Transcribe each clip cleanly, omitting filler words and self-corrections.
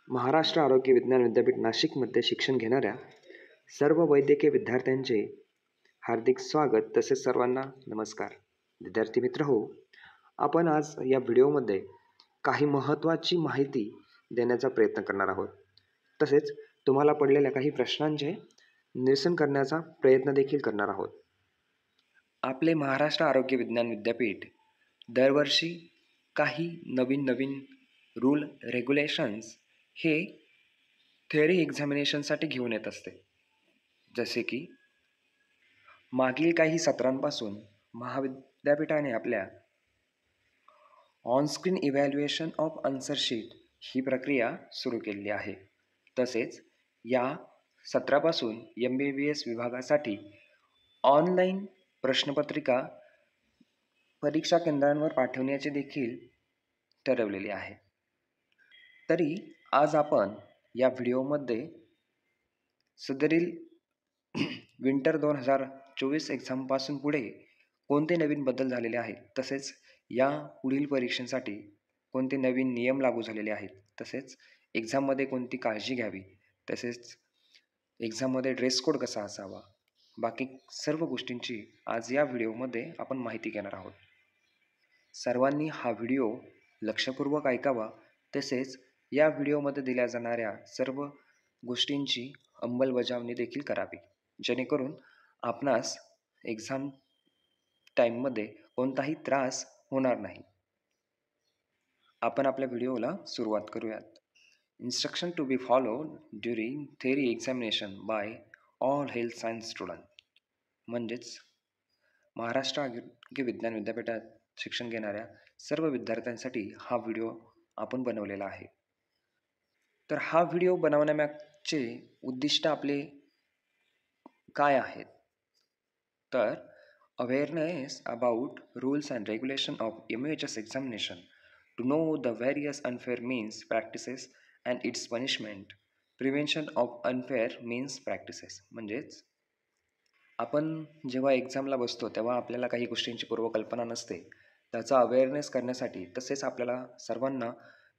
महाराष्ट्र आरोग्य विज्ञान विद्यापीठ नाशिकमध्ये शिक्षण घेणाऱ्या सर्व वैद्यकीय विद्यार्थ्यांचे हार्दिक स्वागत तसेच सर्वांना नमस्कार. विद्यार्थी मित्र हो, आपण आज या व्हिडिओमध्ये काही महत्त्वाची माहिती देण्याचा प्रयत्न करणार आहोत. तसेच तुम्हाला पडलेल्या काही प्रश्नांचे निरसन करण्याचा प्रयत्न देखील करणार आहोत. आपले महाराष्ट्र आरोग्य विज्ञान विद्यापीठ दरवर्षी काही नवीन रूल रेग्युलेशन्स हे थेअरी एक्झामिनेशनसाठी घेऊन येत असते. जसे की मागील काही सत्रांपासून महाविद्यापीठाने आपल्या onscreen evaluation of answer sheet ही प्रक्रिया सुरू केलेली आहे. तसेच या सत्रापासून MBBS विभागासाठी ऑनलाईन प्रश्नपत्रिका परीक्षा केंद्रांवर पाठवण्याचे देखील ठरवलेले आहे. तरी आज आपण या व्हिडिओमध्ये सदरील विंटर 2024 एक्झामपासून पुढे कोणते नवीन बदल झालेले आहेत, तसेच या पुढील परीक्षेसाठी कोणते नवीन नियम लागू झालेले आहेत, तसेच एक्झाममध्ये कोणती काळजी घ्यावी, तसेच एक्झाममध्ये ड्रेस कोड कसा असावा, बाकी सर्व गोष्टींची आज या व्हिडिओमध्ये आपण माहिती घेणार आहोत. सर्वांनी हा व्हिडिओ लक्षपूर्वक ऐकावा. तसेच या व्हिडिओमध्ये दिल्या जाणाऱ्या सर्व गोष्टींची अंमलबजावणी देखील करावी, जेणेकरून आपणास एक्झाम टाईममध्ये कोणताही त्रास होणार नाही. आपण आपल्या व्हिडिओला सुरुवात करूयात. Instruction to be followed during theory examination by all health science student. म्हणजेच महाराष्ट्र आरोग्य विज्ञान विद्यापीठात शिक्षण घेणाऱ्या सर्व विद्यार्थ्यांसाठी हा व्हिडिओ आपण बनवलेला आहे. तर हा व्हिडिओ बनवण्यामागचे उद्दिष्ट आपले काय आहेत? तर awareness about rules and regulation of MUHS examination, to know the various unfair means practices and its punishment, prevention of unfair means practices. म्हणजेच आपण जेव्हा एक्झामला बसतो तेव्हा आपल्याला काही गोष्टींची पूर्वकल्पना नसते. त्याचा अवेअरनेस करण्यासाठी, तसेच आपल्याला सर्वांना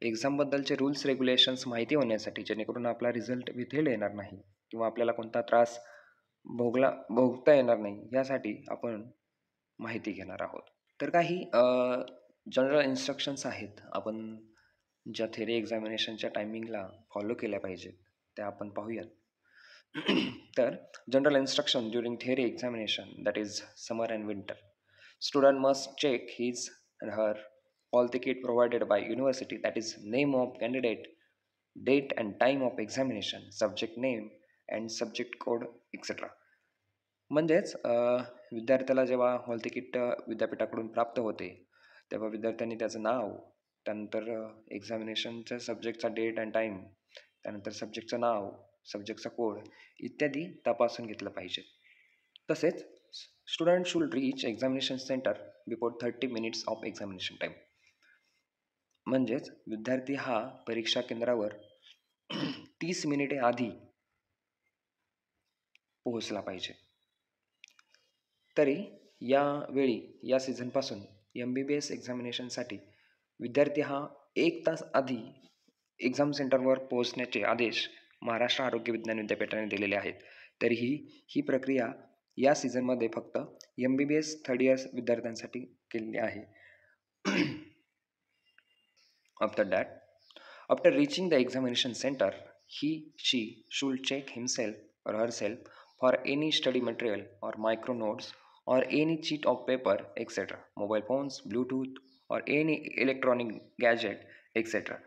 एक्झामबद्दलचे रूल्स रेग्युलेशन्स माहिती होण्यासाठी, जेणेकरून आपला रिझल्ट विथेल येणार नाही किंवा आपल्याला कोणता त्रास भोगता येणार नाही, यासाठी आपण माहिती घेणार आहोत. तर काही जनरल इन्स्ट्रक्शन्स आहेत आपण ज्या थेअरी एक्झामिनेशनच्या टायमिंगला फॉलो केल्या पाहिजेत त्या आपण पाहूयात. तर general instruction during theory examination, that is summer and winter. Student must check his and her hall ticket provided by university, that is name of candidate, date and time of examination, subject name and subject code etc. म्हणजेच विद्यार्थ्याला जेव्हा hall ticket विद्यापीठाकडून प्राप्त होते तेव्हा विद्यार्थ्यांनी त्याचं नाव, त्यानंतर एक्झामिनेशनच्या सब्जेक्टचा डेट अँड टाईम, त्यानंतर सब्जेक्टचं नाव, सब्जेक्टचा कोड इत्यादी तपासून घेतलं पाहिजे. तसेच student should reach examination centre before 30 minutes of examination time. म्हणजेच विद्यार्थी हा परीक्षा केंद्रावर 30 मिनिटे आधी पोहोचला पाहिजे. तरी यावेळी या सीझनपासून MBBS एक्झामिनेशनसाठी विद्यार्थी हा 1 तास आधी एक्झाम सेंटरवर पोहोचण्याचे आदेश महाराष्ट्र आरोग्य विज्ञान विद्यापीठाने दिलेले आहेत. तरीही ही प्रक्रिया या सीझनमध्ये फक्त MBBS थर्ड इयर्स विद्यार्थ्यांसाठी केलेली आहे. After reaching the examination center, she should check himself or herself for any study material or micro notes or any sheet of paper etc. Mobile phones, Bluetooth or any electronic gadget etc.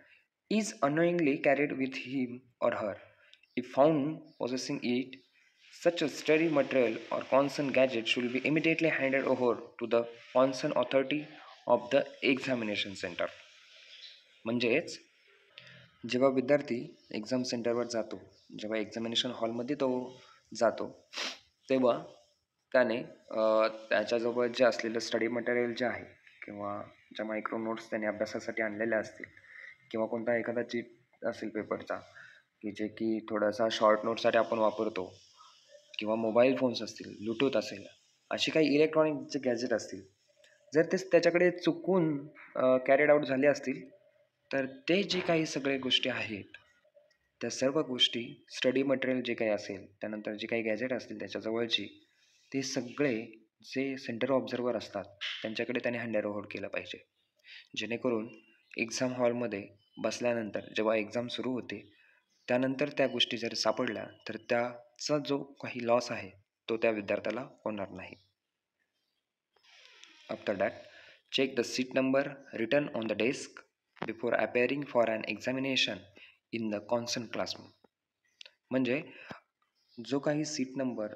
is unknowingly carried with him or her. If found possessing it, such a study material or concerned gadget should be immediately handed over to the concerned authority of the examination center. म्हणजेच जेव्हा विद्यार्थी exam सेंटरवर जातो, जेव्हा examination हॉलमध्ये तो जातो, तेव्हा त्याने त्याच्याजवळ जे असलेलं स्टडी मटेरियल जे आहे किंवा ज्या मायक्रो नोट्स त्याने अभ्यासासाठी आणलेल्या असतील किंवा कोणता एखादा चीट असेल पेपरचा की जे की थोडासा शॉर्ट नोटसाठी आपण वापरतो, किंवा मोबाईल फोन्स असतील, ब्लूटूथ असेल, अशी काही इलेक्ट्रॉनिक जे गॅजेट असतील, जर ते त्याच्याकडे चुकून कॅरीड आऊट झाले असतील तर ते जे काही सगळे गोष्टी आहेत त्या सर्व गोष्टी स्टडी मटेरियल जे काही असेल, त्यानंतर जे काही गॅजेट असतील त्याच्याजवळची, ते सगळे जे सेंटर ऑब्झर्वर असतात त्यांच्याकडे त्याने हँडओव्हर केलं पाहिजे. जेणेकरून एक्झाम हॉलमध्ये बसल्यानंतर जेव्हा एक्झाम सुरू होते त्यानंतर त्या गोष्टी जर सापडल्या तर त्याचा जो काही लॉस आहे तो त्या विद्यार्थ्याला होणार नाही. After that, check the seat number written on the desk before appearing for an examination in the constant classroom. म्हणजे जो काही सीट नंबर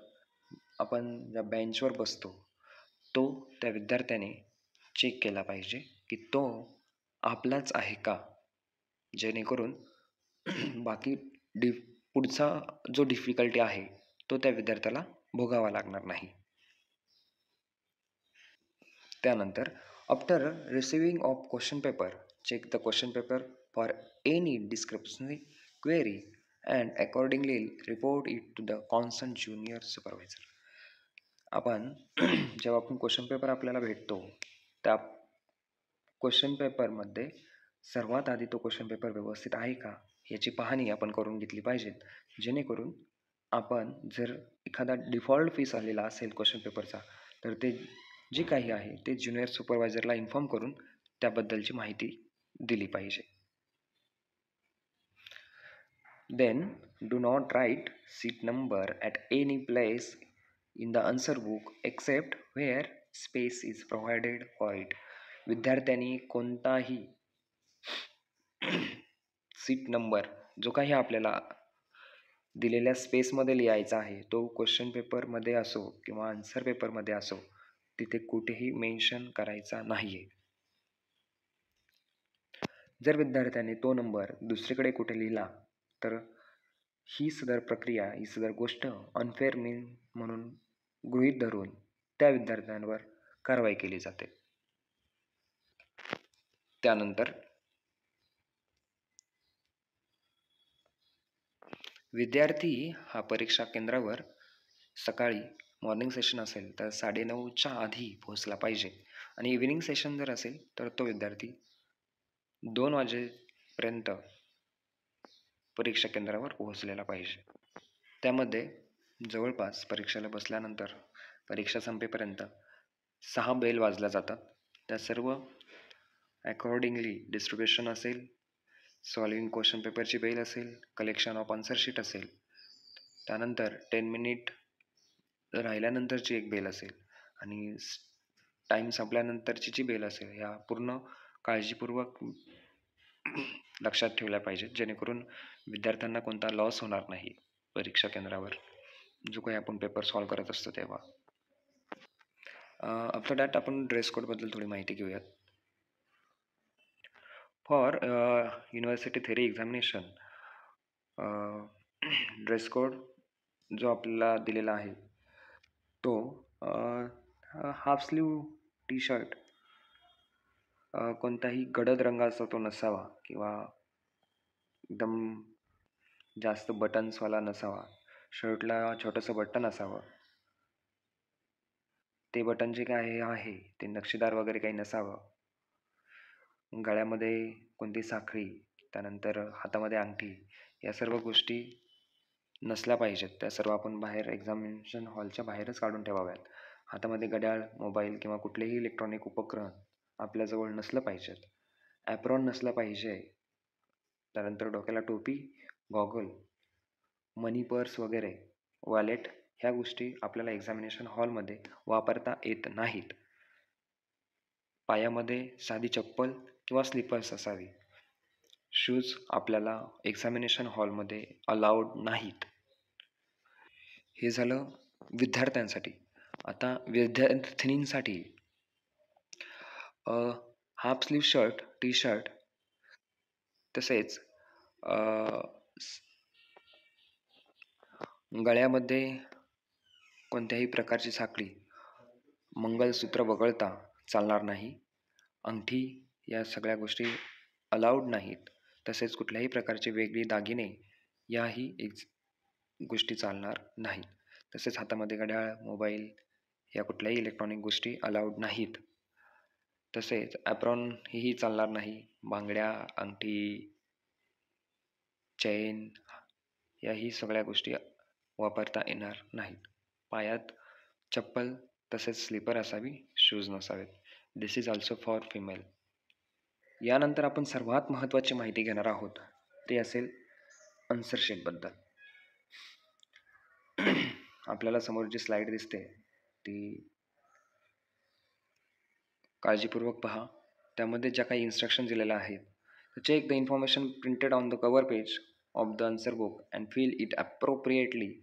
आपण ज्या बेंचवर बसतो तो त्या विद्यार्थ्याने चेक केला पाहिजे की तो आपलाच आहे का, जेणेकरून बाकी पुढचा जो डिफिकल्टी आहे तो त्या विद्यार्थ्याला भोगावा लागणार नाही. त्यानंतर after receiving of question paper, check the question paper for any discretionary query and accordingly report it to the concern junior supervisor. आपण जेव्हा आपण क्वेश्चन पेपर आपल्याला भेटतो त्या क्वेश्चन पेपरमध्ये सर्वात आधी तो क्वेश्चन पेपर व्यवस्थित आहे का याची पाहणी आपण करून घेतली पाहिजे, जेणेकरून आपण जर एखादा डिफॉल्ट पीस आलेला असेल क्वेश्चन पेपरचा तर ते जे काही आहे ते ज्युनियर सुपरवायझरला इन्फॉर्म करून त्याबद्दलची माहिती दिली पाहिजे. Then do not write seat number at any place in the answer book except where space is provided for it. विद्यार्थ्यांनी कोणताही सीट नंबर जो काही आपल्याला दिलेल्या स्पेसमध्ये लिहायचा आहे तो क्वेश्चन पेपरमध्ये असो किंवा आन्सर पेपरमध्ये असो तिथे कुठेही मेन्शन करायचा नाही आहे. जर विद्यार्थ्याने तो नंबर दुसरीकडे कुठे लिहिला तर ही सदर प्रक्रिया, ही सदर गोष्ट अनफेअर म्हणून गृहीत धरून त्या विद्यार्थ्यांवर कारवाई केली जाते. त्यानंतर विद्यार्थी हा परीक्षा केंद्रावर सकाळी मॉर्निंग सेशन असेल तर 9:30च्या आधी पोहोचला पाहिजे आणि इव्हिनिंग सेशन जर असेल तर तो विद्यार्थी 2 वाजेपर्यंत परीक्षा केंद्रावर पोहोचलेला पाहिजे. त्यामध्ये जवळपास परीक्षेला बसल्यानंतर परीक्षा संपेपर्यंत 6 बेल वाजल्या जातात. त्या सर्व अकॉर्डिंगली डिस्ट्रीब्युशन असेल, सॉल्विंग क्वेश्चन पेपरची बेल असेल, कलेक्शन ऑफ आन्सर शीट असेल, त्यानंतर 10 मिनिट राहिल्यानंतरची एक बेल असेल आणि टाईम संपल्यानंतरची जी बेल असेल, ह्या पूर्ण काळजीपूर्वक लक्षात ठेवल्या पाहिजेत, जेणेकरून विद्यार्थ्यांना कोणता लॉस होणार नाही परीक्षा केंद्रावर जो काही आपण पेपर सॉल्व करत असतो तेव्हा. आफ्टर दॅट आपण ड्रेस कोडबद्दल थोडी माहिती घेऊयात. For university theory examination dress code जो आपल्याला दिलेला आहे तो हाफ स्लीव टी शर्ट, कोणताही गडद रंगाचा तो नसावा किंवा एकदम जास्त बटन्सवाला नसावा. शर्टला छोटंसं बटन असावं. ते बटन जे काय आहे ते नक्षीदार वगैरे काही नसावं. गळ्यामध्ये कोणती साखळी, त्यानंतर हातामध्ये अंगठी, या सर्व गोष्टी नसल्या पाहिजेत. त्या सर्व आपण बाहेर एक्झामिनेशन हॉलच्या बाहेरच काढून ठेवाव्यात. हातामध्ये घड्याळ, मोबाईल किंवा कुठलेही इलेक्ट्रॉनिक उपकरण आपल्याजवळ नसलं पाहिजेत. ॲप्रॉन नसलं पाहिजे. त्यानंतर डोक्याला टोपी, गॉगल, मनी पर्स वगैरे, वॉलेट ह्या गोष्टी आपल्याला एक्झामिनेशन हॉलमध्ये वापरता येत नाहीत. पायामध्ये साधी चप्पल किंवा स्लिपर्स असावी. शूज आपल्याला एक्झामिनेशन हॉलमध्ये अलाउड नाहीत. हे झालं विद्यार्थ्यांसाठी. आता विद्यार्थिनींसाठी half sleeve shirt, T shirt, तसेच गळ्यामध्ये कोणत्याही प्रकारची साखळी, मंगळसूत्र वगळता चालणार नाही. अंगठी या सगळ्या गोष्टी अलाउड नाहीत. तसेच कुठल्याही प्रकारचे वेगळे दागिने याही गोष्टी चालणार नाहीत. तसेच हातामध्ये घड्याळ, मोबाईल या कुठल्याही इलेक्ट्रॉनिक गोष्टी अलाउड नाहीत. तसेच ॲप्रॉन ही चालणार नाही. बांगड्या, अंगठी, चेन याही सगळ्या गोष्टी वापरता येणार नाहीत. पायात चप्पल तसेच स्लीपर असावी, शूज नसावेत. दिस इज ऑल्सो फॉर फिमेल. यानंतर आपण सर्वात महत्त्वाची माहिती घेणार आहोत, ते असेल आन्सर शीटबद्दल. आपल्याला समोर जी स्लाईड दिसते ती काळजीपूर्वक पहा. त्यामध्ये ज्या काही इन्स्ट्रक्शन दिलेल्या आहेत, check the information printed on the cover page of the answer book and fill it appropriately.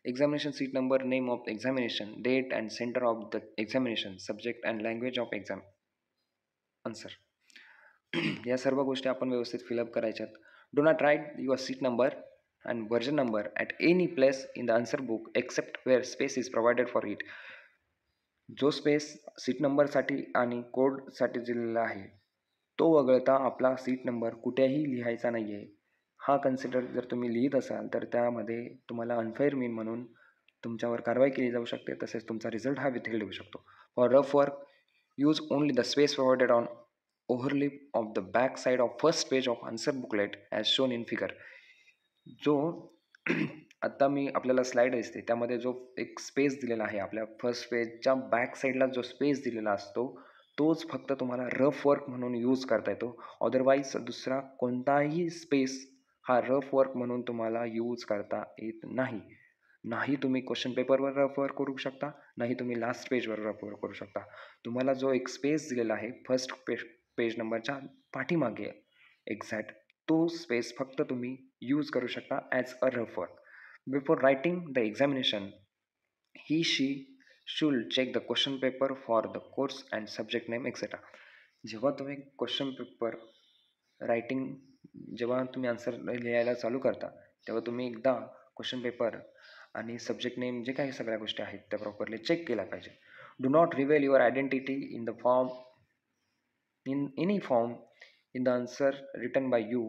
Examination seat number, name of examination, date and center of the examination, subject and language of exam answer. या सर्व गोष्टी आपण व्यवस्थित fill up करायच्यात. Do not write your seat number and version number at any place in the answer book except where space is provided for it. जो space seat नंबरसाठी आणि कोडसाठी दिलेला आहे तो वगळता आपला सीट नंबर कुठेही लिहायचा नाही आहे. हा कन्सिडर जर तुम्ही लिहित असाल तर त्यामध्ये तुम्हाला अनफेअर मीन म्हणून तुमच्यावर कारवाई केली जाऊ शकते. तसेच तुमचा रिझल्ट हा विथहेल्ड होऊ शकतो. For rough work use only the space provided on overleaf of the back side of first page of answer booklet as shown in figure. जो आता मी आपल्याला स्लाईड दिसते त्यामध्ये जो एक स्पेस दिलेला आहे आपल्या फर्स्ट पेजच्या बॅक साईडला जो स्पेस दिलेला असतो तोच फक्त तुम्हाला रफ वर्क म्हणून यूज करता येतो. अदरवाईज दुसरा कोणताही स्पेस हा रफ वर्क म्हणून तुम्हाला यूज करता येत नाही. नाही तुम्ही क्वेश्चन पेपरवर रफ वर्क करू शकता, नाही तुम्ही लास्ट पेजवर रफ वर्क करू शकता. तुम्हाला जो एक स्पेस दिलेला आहे फर्स्ट पेज नंबरच्या पाठीमागे एक्झॅक्ट तो स्पेस फक्त तुम्ही यूज करू शकता as a rough work. Before writing the examination he she shall check the question paper for the course and subject name etcetera. जेव्हा तुम्ही क्वेश्चन पेपर रायटिंग जेव्हा तुम्ही आन्सर लिहायला चालू करता तेव्हा तुम्ही एकदा क्वेश्चन पेपर आणि सब्जेक्ट नेम जे काही सगळ्या गोष्टी आहेत त्या प्रॉपरली चेक केल्या पाहिजे. Do not reveal your identity in the form in any form in the answer written by you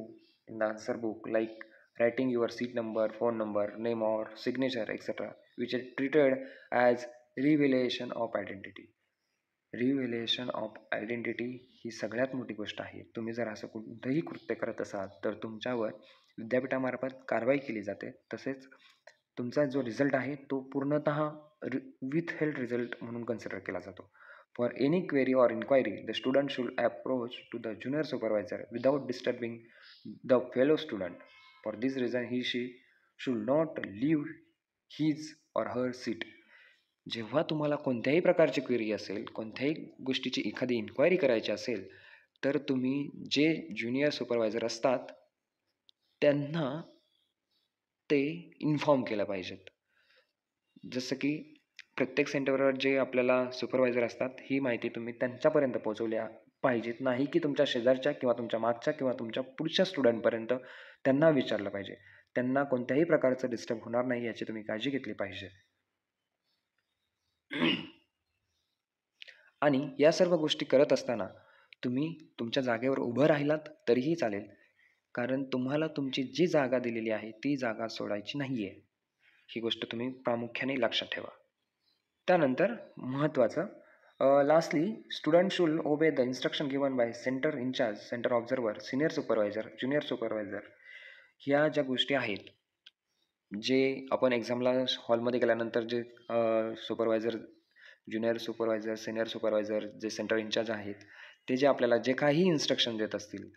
in the answer book, like writing your seat number, phone number, name or signature etc., which is treated as revelation of identity. Revelation of identity ही सगळ्यात मोठी गोष्ट आहे. तुम्ही जर असं कोणतंही कृत्य करत असाल तर तुमच्यावर विद्यापीठामार्फत कारवाई केली जाते. तसेच तुमचा जो रिझल्ट आहे तो पूर्णतः विथ हेल्ड रिझल्ट म्हणून कन्सिडर केला जातो. For any query or inquiry, the student should approach to the junior supervisor without disturbing the fellow student. For this reason, she should not leave his or her seat. जेव्हा तुम्हाला कोणत्याही प्रकारची query असेल, कोणत्याही गोष्टीची एखादी इन्क्वायरी करायची असेल, तर तुम्ही जे ज्युनियर सुपरवायझर असतात त्यांना ते इन्फॉर्म केलं पाहिजेत. जसं की प्रत्येक सेंटरवर जे आपल्याला सुपरवायझर असतात ही माहिती तुम्ही त्यांच्यापर्यंत पोहोचवल्या पाहिजेत. नाही की तुमच्या शेजारच्या किंवा तुमच्या मागच्या किंवा तुमच्या पुढच्या स्टुडंटपर्यंत त्यांना विचारलं पाहिजे. त्यांना कोणत्याही प्रकारचं डिस्टर्ब होणार नाही याची तुम्ही काळजी घेतली पाहिजे. आणि या सर्व गोष्टी करत असताना तुम्ही तुमच्या जागेवर उभं राहिलात तरीही चालेल, कारण तुम्हाला तुमची जी जागा दिलेली आहे ती जागा सोडायची नाही आहे. ही गोष्ट तुम्ही प्रामुख्याने लक्षात ठेवा. त्यानंतर महत्त्वाचं lastly student should obey the instruction given by centre incharge, centre observer, senior supervisor, junior supervisor. ह्या ज्या गोष्टी आहेत जे आपण एक्झामला हॉलमध्ये गेल्यानंतर जे supervisor, junior supervisor, senior supervisor, जे सेंटर इन्चार्ज आहेत ते जे आपल्याला जे काही इन्स्ट्रक्शन देत असतील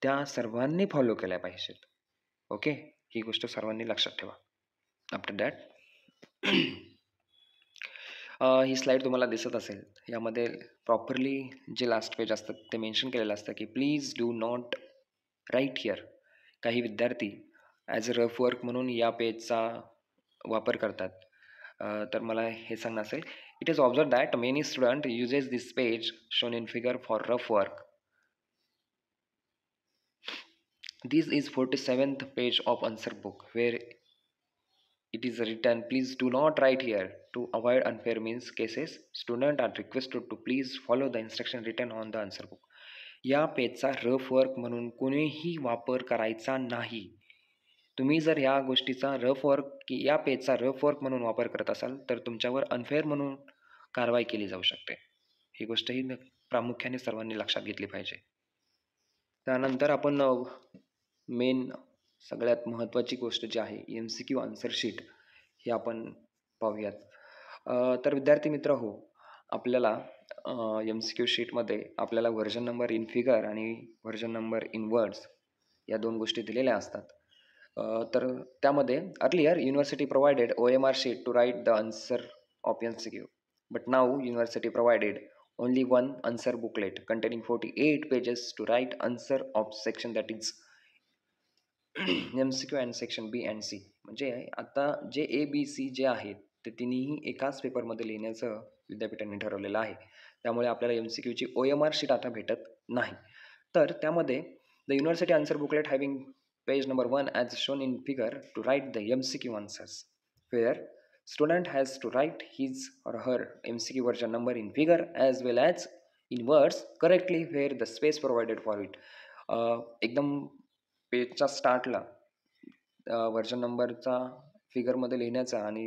त्या सर्वांनी फॉलो केल्या पाहिजेत. ओके, ही गोष्ट सर्वांनी लक्षात ठेवा. आफ्टर दॅट ही स्लाईड तुम्हाला दिसत असेल. यामध्ये प्रॉपरली जे लास्ट पेज असतात ते मेन्शन केलेलं असतं की please do not write here. काही विद्यार्थी ॲज अ रफ वर्क म्हणून या पेजचा वापर करतात. तर मला हे सांगणं असेल, it is observe that many student uses this page shown in figure for rough work. This is 47th page of answer book where it is written, please do not write here. To avoid unfair means cases, students are requested to please follow the instruction written on the answer book. या पेजचा rough work म्हणून कोणीही वापर करायचा नाही. तुम्ही जर या गोष्टीचा रफ वर्क की या पेजचा रफ वर्क म्हणून वापर करत असाल तर तुमच्यावर अनफेअर म्हणून कारवाई केली जाऊ शकते. ही गोष्टही प्रामुख्याने सर्वांनी लक्षात घेतली पाहिजे. त्यानंतर आपण मेन सगळ्यात महत्त्वाची गोष्ट जी आहे MCQ आन्सर शीट ही आपण पाहूयात. तर विद्यार्थी मित्र हो, आपल्याला MCQ शीटमध्ये आपल्याला व्हर्जन नंबर इन फिगर आणि व्हर्जन नंबर इन वर्ड्स या 2 गोष्टी दिलेल्या असतात. तर त्यामध्ये earlier university provided OMR sheet to write the answer of MCQ. But now university provided only one answer booklet containing 48 pages to write answer of section that is MCQ and section B and C. म्हणजे आता जे ABC जे आहेत ते तिन्ही एकाच पेपरमध्ये लिहिण्याचं विद्यापीठाने ठरवलेलं आहे. त्यामुळे आपल्याला MCQची OMR शीट आता भेटत नाही. तर त्यामध्ये the university answer booklet having page number 1 as shown in figure to write the MCQ answers. Where student has to write his or her MCQ version number in figure as well as in words correctly where the space provided for it. एकदम पेजच्या स्टार्टला version नंबरचा फिगरमध्ये लिहिण्याचा आणि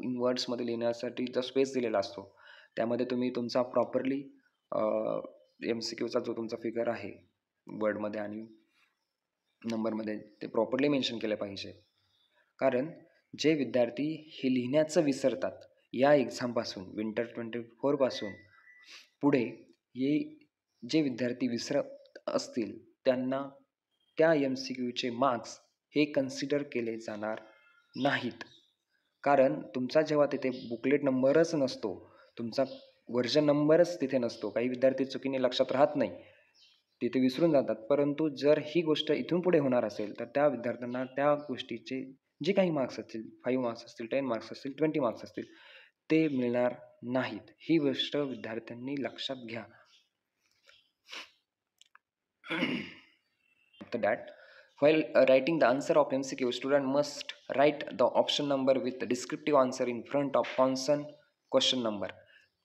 in वर्ड्समध्ये लिहिण्यासाठी जो space दिलेला असतो त्यामध्ये तुम्ही तुमचा प्रॉपरली MCQचा जो तुमचा फिगर आहे वर्डमध्ये आणि नंबरमध्ये ते प्रॉपरली मेन्शन केलं पाहिजे. कारण जे विद्यार्थी हे लिहिण्याचं विसरतात या एक्झामपासून विंटर 24 पासून पुढे हे जे विद्यार्थी विसरत असतील त्यांना त्या MCQचे मार्क्स हे कन्सिडर केले जाणार नाहीत. कारण तुमचा जेव्हा तिथे बुकलेट नंबरच नसतो, तुमचा व्हर्जन नंबरच तिथे नसतो, काही विद्यार्थी चुकीने लक्षात राहत नाही, तिथे विसरून जातात. परंतु जर ही गोष्ट इथून पुढे होणार असेल तर त्या विद्यार्थ्यांना त्या गोष्टीचे जे काही मार्क्स असतील 5 मार्क्स असतील 10 मार्क्स असतील 20 मार्क्स असतील ते मिळणार नाहीत. ही गोष्ट विद्यार्थ्यांनी लक्षात घ्या. After that, while writing the answer of MCQ, student must write the option number with the descriptive answer in front of consonant question number.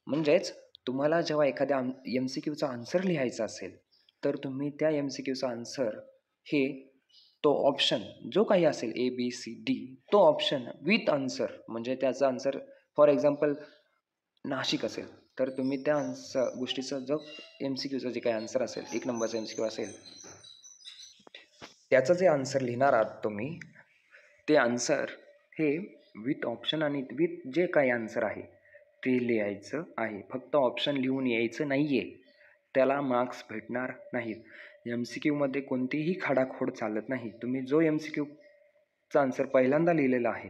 म्हणजेच तुम्हाला जेव्हा एखाद्या MCQचा आन्सर लिहायचा असेल तर तुम्ही त्या MCQचा आन्सर हे तो ऑप्शन जो काही असेल ABCD तो ऑप्शन विथ आन्सर म्हणजे त्याचा आन्सर फॉर एक्झाम्पल नाशिक असेल तर तुम्ही त्या गोष्टीचं जो MCQचं जे काही आन्सर असेल 1 नंबरचा MCQ असेल त्याचं जे आन्सर लिहिणार आहात तुम्ही ते आन्सर हे विथ ऑप्शन आणि विथ जे काही आन्सर आहे ते लिहायचं आहे. फक्त ऑप्शन लिहून यायचं नाही आहे, त्याला मार्क्स भेटणार नाहीत. MCQमध्ये कोणतीही खाडाखोड चालत नाही. तुम्ही जो MCQचा आन्सर पहिल्यांदा लिहिलेला आहे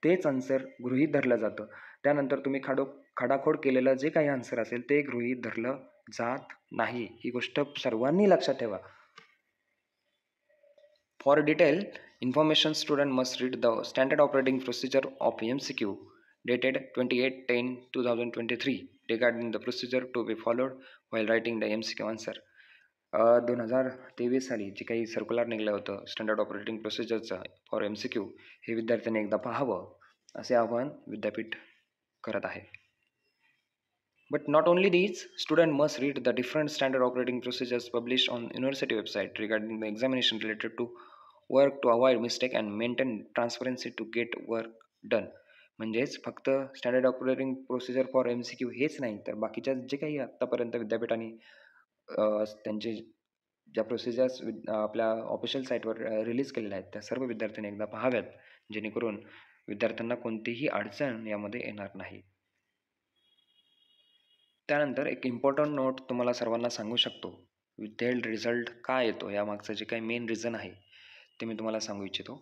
तेच आन्सर गृहीत धरलं जातं. त्यानंतर तुम्ही खाडाखोड केलेलं जे काही आन्सर असेल ते गृहीत धरलं जात नाही. ही गोष्ट सर्वांनी लक्षात ठेवा. For detailed information, student must read the standard operating procedure of MCQ dated 28/10/2023 regarding the procedure to be followed while writing the MCQ answer. 2023 साली जे काही सर्क्युलर निघलं होतं स्टँडर्ड ऑपरेटिंग प्रोसिजरचं फॉर MCQ हे विद्यार्थ्यांनी एकदा पाहावं असे आवाहन विद्यापीठ करत आहे. But not only these, student must read the different standard operating procedures published on university website regarding the examination related to work to avoid mistake and maintain transparency to get work done. म्हणजेच फक्त standard operating procedure for MCQ हेच नाही तर बाकीच्या जे काही आत्तापर्यंत विद्यापीठाने त्यांचे ज्या प्रोसिजर्स आपल्या ऑफिशियल साईटवर रिलीज केलेल्या आहेत त्या सर्व विद्यार्थ्यांनी एकदा पाहाव्यात जेणेकरून विद्यार्थ्यांना कोणतीही अडचण यामध्ये येणार नाही. त्यानंतर एक इम्पॉर्टंट नोट तुम्हाला सर्वांना सांगू शकतो. विथेल्ड रिझल्ट का येतो यामागचं जे काही मेन रिझन आहे ते मी तुम्हाला सांगू इच्छितो.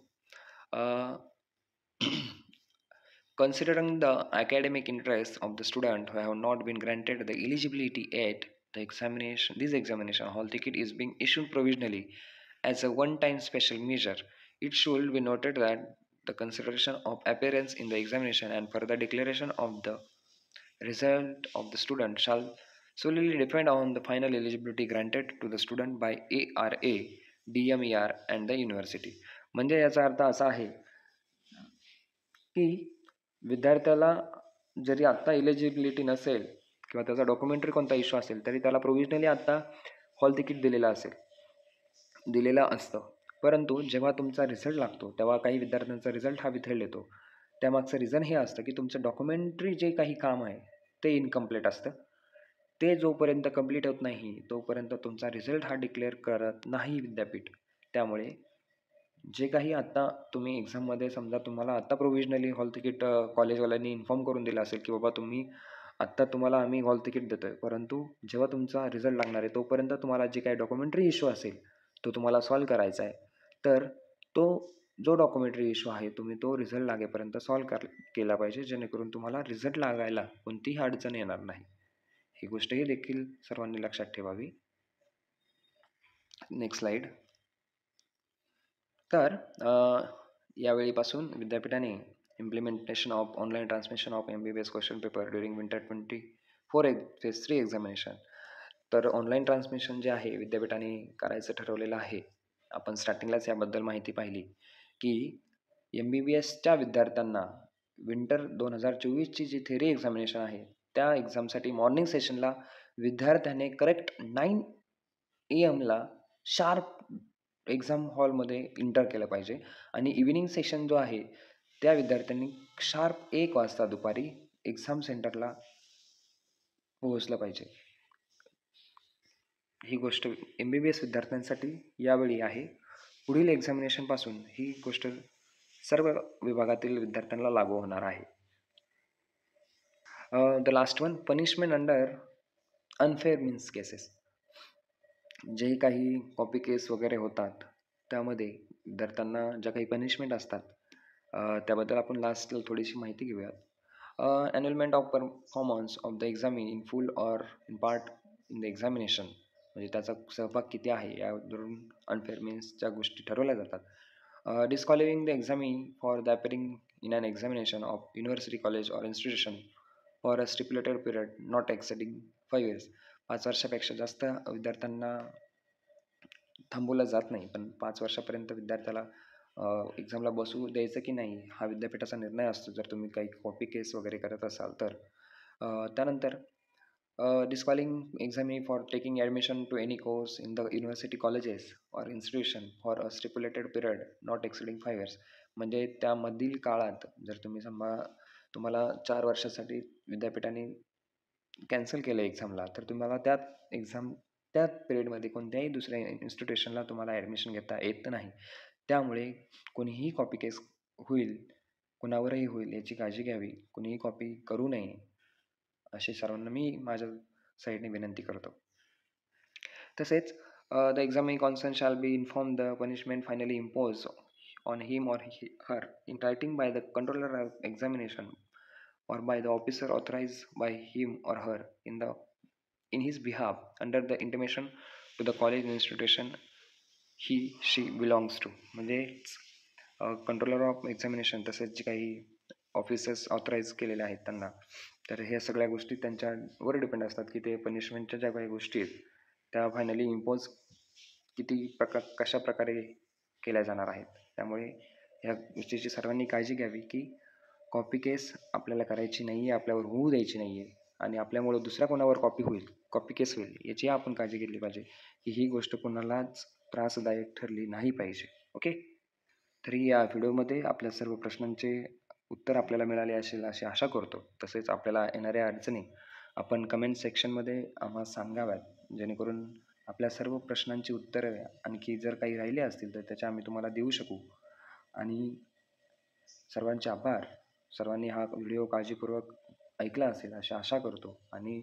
Considering the academic interests of the student who have not been granted the eligibility at the examination, this examination hall ticket is being issued provisionally as a one-time special measure. It should be noted that the consideration of appearance in the examination and further declaration of the result of the student shall solely depend on the final eligibility granted to the student by ARA, DMER and the university. म्हणजे याचा अर्थ असा आहे की विद्यार्थ्याला जरी आत्ता eligibility नसेल किंवा त्याचा डॉक्युमेंटरी कोणता इश्यू असेल तरी त्याला प्रोव्हिजनली आत्ता हॉल तिकीट दिलेलं असतं. परंतु जेव्हा तुमचा रिझल्ट लागतो तेव्हा काही विद्यार्थ्यांचा रिझल्ट हा विथेल्ड येतो. त्यामागचं रिझन हे असतं की तुमचं डॉक्युमेंटरी जे काही काम आहे ते इनकम्प्लीट असतं. ते जोपर्यंत कंप्लीट होत नाही तोपर्यंत तुमचा रिझल्ट हा डिक्लेअर करत नाही विद्यापीठ. त्यामुळे जे काही आत्ता तुम्ही एक्झाममध्ये समजा तुम्हाला आत्ता प्रोव्हिजनली हॉल तिकीट कॉलेजवाल्यांनी इन्फॉर्म करून दिलं असेल, की बाबा आत्ता तुम्हाला आम्ही हॉल तिकीट देतोय. परंतु जेव्हा तुमचा रिझल्ट लागणार आहे, तोपर्यंत तुम्हाला जे काही डॉक्युमेंटरी इश्यू असेल, तो तुम्हाला सॉल्व्ह करायचा आहे. तर तो जो डॉक्युमेंटरी इश्यू आहे, तुम्ही तो रिझल्ट लागेपर्यंत सॉल्व्ह केला पाहिजे, जेणेकरून तुम्हाला रिझल्ट लागायला कोणतीही अडचण येणार नाही. ही गोष्टही देखील सर्वांनी लक्षात ठेवावी. Next slide. तर यावेळीपासून विद्यापीठाने implementation of online transmission of MBBS question paper during winter 24 phase 3 examination. तर ऑनलाईन ट्रान्समिशन जे आहे विद्यापीठाने करायचं ठरवलेलं आहे. आपण स्टार्टिंगलाच याबद्दल माहिती पाहिली की MBBSच्या विद्यार्थ्यांना विंटर 2024ची जी थेरी एक्झामिनेशन आहे त्या एक्झामसाठी मॉर्निंग सेशनला विद्यार्थ्याने करेक्ट 9 AM ला शार्प एक्झाम हॉलमध्ये एंटर केलं पाहिजे आणि इव्हिनिंग सेशन जो आहे त्या विद्यार्थ्यांनी शार्प 1 वाजता दुपारी एक्झाम सेंटरला पोहोचलं पाहिजे. ही गोष्ट MBBS विद्यार्थ्यांसाठी यावेळी आहे. पुढील एक्झामिनेशनपासून ही गोष्ट सर्व विभागातील विद्यार्थ्यांना लागू होणार आहे. The last one, punishment under unfair means cases. जे काही कॉपी केस वगैरे होतात त्यामध्ये विद्यार्थ्यांना ज्या काही पनिशमेंट असतात त्याबद्दल आपण लास्टला थोडीशी माहिती घेऊयात. Annulment of performance of the examinee in full or in part in the examination, म्हणजे त्याचा सहभाग किती आहे यावरून अनफेअर मीन्सच्या गोष्टी ठरवल्या जातात. Disqualifying the examinee for the appearing in an examination of university college or institution for a stipulated period not exceeding 5 years. 5 वर्षापेक्षा जास्त विद्यार्थ्यांना थांबवलं जात नाही, पण 5 वर्षापर्यंत विद्यार्थ्याला एक्झामला बसू द्यायचं की नाही हा विद्यापीठाचा निर्णय असतो, जर तुम्ही काही कॉपी केस वगैरे करत असाल तर. त्यानंतर disqualifying examinee for taking admission to any course in the university colleges or institution for a stipulated period not exceeding 5 years. म्हणजे त्यामधील काळात जर तुम्हाला 4 वर्षासाठी विद्यापीठाने कॅन्सल केलं एक्झामला, तर तुम्हाला त्या पिरियडमध्ये कोणत्याही दुसऱ्या इन्स्टिट्यूशनला तुम्हाला ॲडमिशन घेता येत नाही. त्यामुळे कोणीही कॉपी केस होईल, कुणावरही होईल याची काळजी घ्यावी. कुणीही कॉपी करू नये अशी सर्वांना मी माझ्या साईडने विनंती करतो. तसेच the examinee concern shall be inform the punishment finally impose on him or her in writing by the controller of examination or by the officer authorized by him or her in his behalf under the intimation to the college institution he she belongs to. म्हणजे controller of examination तसेच जे काही officers authorised केलेले आहेत त्यांना, तर ह्या सगळ्या गोष्टी त्यांच्यावर डिपेंड असतात की ते पनिशमेंटच्या ज्या काही गोष्टी आहेत त्या फायनली इम्पोज कशा प्रकारे केल्या जाणार आहेत. त्यामुळे ह्या गोष्टीची सर्वांनी काळजी घ्यावी की कॉपी केस आपल्याला करायची नाही आहे, आपल्यावर होऊ द्यायची नाही आहे आणि आपल्यामुळं दुसऱ्या कोणावर कॉपी केस होईल याची आपण काळजी घेतली पाहिजे की ही गोष्ट कोणालाच त्रासदायक ठरली नाही पाहिजे. ओके. तरी या व्हिडिओमध्ये आपल्या सर्व प्रश्नांचे उत्तर आपल्याला मिळाले असेल अशी आशा करतो. तसेच आपल्याला येणाऱ्या अडचणी आपण कमेंट सेक्शनमध्ये आम्हाला सांगाव्यात, जेणेकरून आपल्या सर्व प्रश्नांची उत्तरं आणखी जर काही राहिले असतील तर त्याच्या आम्ही तुम्हाला देऊ शकू. आणि सर्वांचे आभार. सर्वांनी हा व्हिडिओ काळजीपूर्वक ऐकला असेल अशी आशा करतो आणि